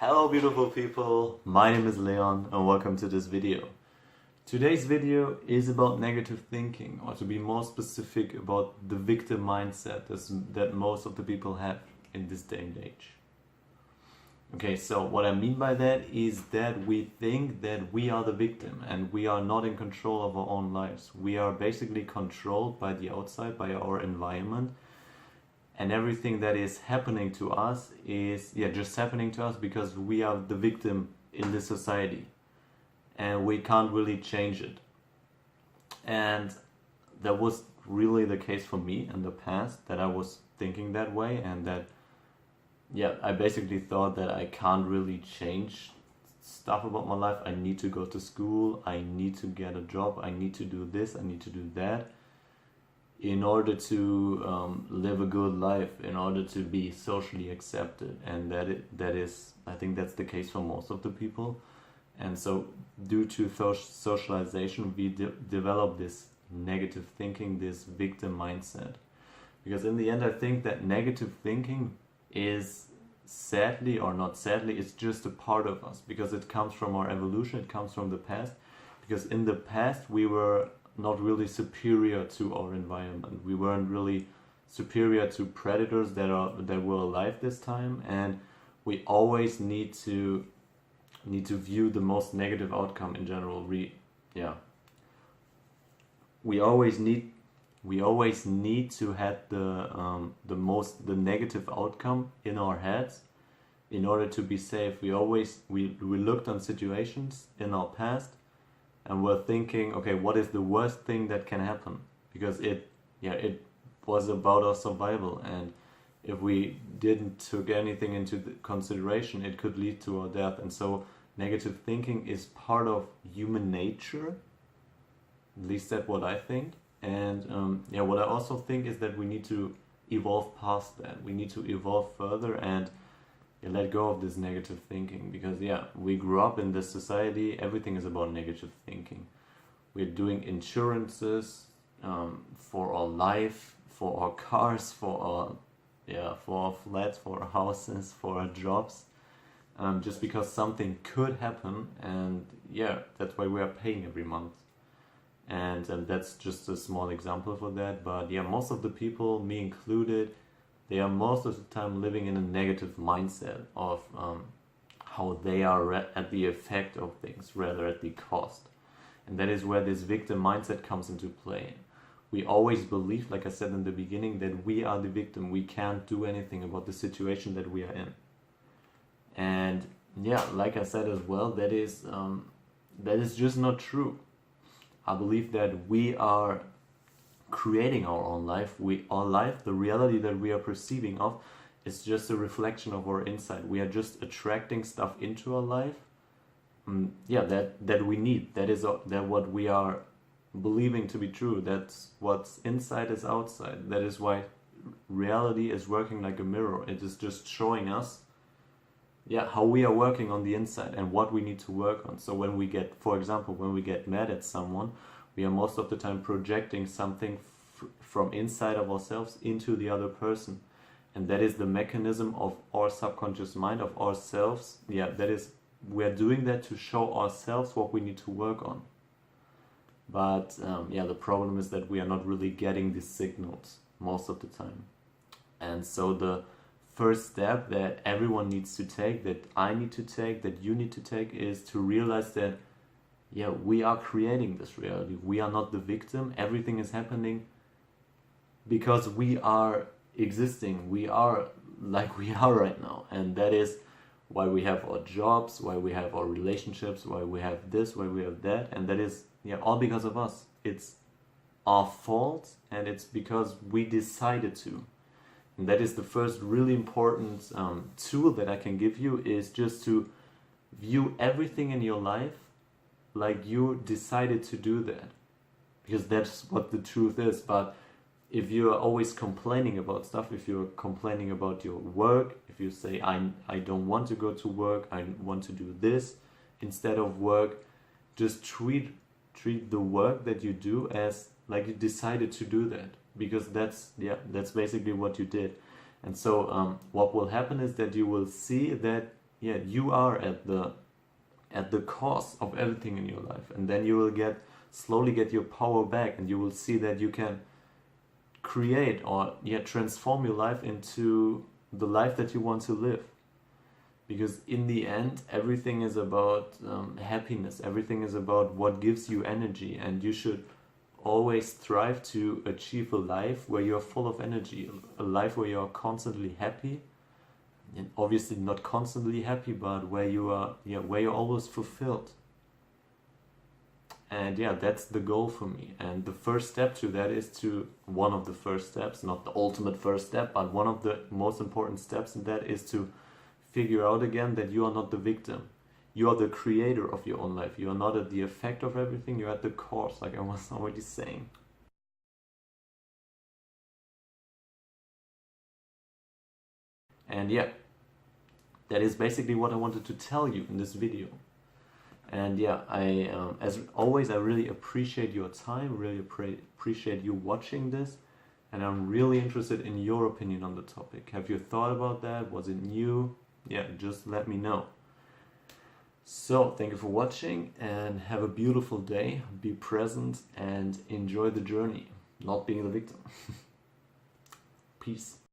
Hello beautiful people, my name is Leon and welcome to this video. Today's video is about negative thinking, or to be more specific, about the victim mindset that most of the people have in this day and age. Okay, so what I mean by that is that we think that we are the victim and we are not in control of our own lives. We are basically controlled by the outside, by our environment. And everything that is happening to us is just happening to us because we are the victim in this society and we can't really change it. And that was really the case for me in the past, that I was thinking that way, and that I basically thought that I can't really change stuff about my life. I need to go to school, I need to get a job, I need to do this, I need to do that in order to live a good life, in order to be socially accepted. And that is, I think that's the case for most of the people. And so due to socialization, we develop this negative thinking, this victim mindset. Because in the end, I think that negative thinking is, sadly or not sadly, it's just a part of us, because it comes from our evolution, it comes from the past. Because in the past we were not really superior to our environment. We weren't really superior to predators that were alive this time, and we always need to view the most negative outcome in general. We always need to have the negative outcome in our heads in order to be safe. We looked on situations in our past and we're thinking, okay, what is the worst thing that can happen? Because it was about our survival, and if we didn't took anything into consideration, it could lead to our death. And so negative thinking is part of human nature, at least that's what I think. And what I also think is that we need to evolve past that. We need to evolve further and let go of this negative thinking, because we grew up in this society, everything is about negative thinking. We're doing insurances for our life, for our cars, for our flats, for our houses, for our jobs, just because something could happen, and that's why we are paying every month. And that's just a small example for that. But most of the people, me included, they are most of the time living in a negative mindset of how they are at the effect of things rather at the cost. And that is where this victim mindset comes into play. We always believe, like I said in the beginning, that we are the victim. We can't do anything about the situation that we are in. And like I said as well, that is just not true. I believe that we are creating our own life. The reality that we are perceiving of, is just a reflection of our inside. We are just attracting stuff into our life that we need. That what we are believing to be true. That's what's inside is outside. That is why reality is working like a mirror. It is just showing us how we are working on the inside and what we need to work on. So when we get, for example, when we get mad at someone, we are most of the time projecting something from inside of ourselves into the other person. And that is the mechanism of our subconscious mind, of ourselves. We are doing that to show ourselves what we need to work on. But the problem is that we are not really getting these signals most of the time. And so the first step that everyone needs to take, that I need to take, that you need to take, is to realize that we are creating this reality. We are not the victim. Everything is happening because we are existing. We are like we are right now. And that is why we have our jobs, why we have our relationships, why we have this, why we have that. And that is all because of us. It's our fault, and it's because we decided to. And that is the first really important tool that I can give you, is just to view everything in your life like you decided to do that, because that's what the truth is. But if you are always complaining about stuff, if you're complaining about your work, if you say I don't want to go to work, I want to do this instead of work, just treat the work that you do as like you decided to do that, because that's basically what you did. And so what will happen is that you will see that yeah, you are at the cause of everything in your life, and then you will slowly get your power back, and you will see that you can create or transform your life into the life that you want to live. Because in the end, everything is about happiness, everything is about what gives you energy, and you should always strive to achieve a life where you're full of energy, a life where you're constantly happy, and obviously not constantly happy, but where you're always fulfilled. And yeah, that's the goal for me. And the first step to that is one of the first steps, not the ultimate first step, but one of the most important steps in that is to figure out again that you are not the victim. You are the creator of your own life. You are not at the effect of everything, you're at the cause, like I was already saying. And yeah, that is basically what I wanted to tell you in this video. And yeah, as always, I really appreciate your time, really appreciate you watching this, and I'm really interested in your opinion on the topic. Have you thought about that? Was it new? Yeah, just let me know. So, thank you for watching, and have a beautiful day. Be present and enjoy the journey, not being the victim. Peace.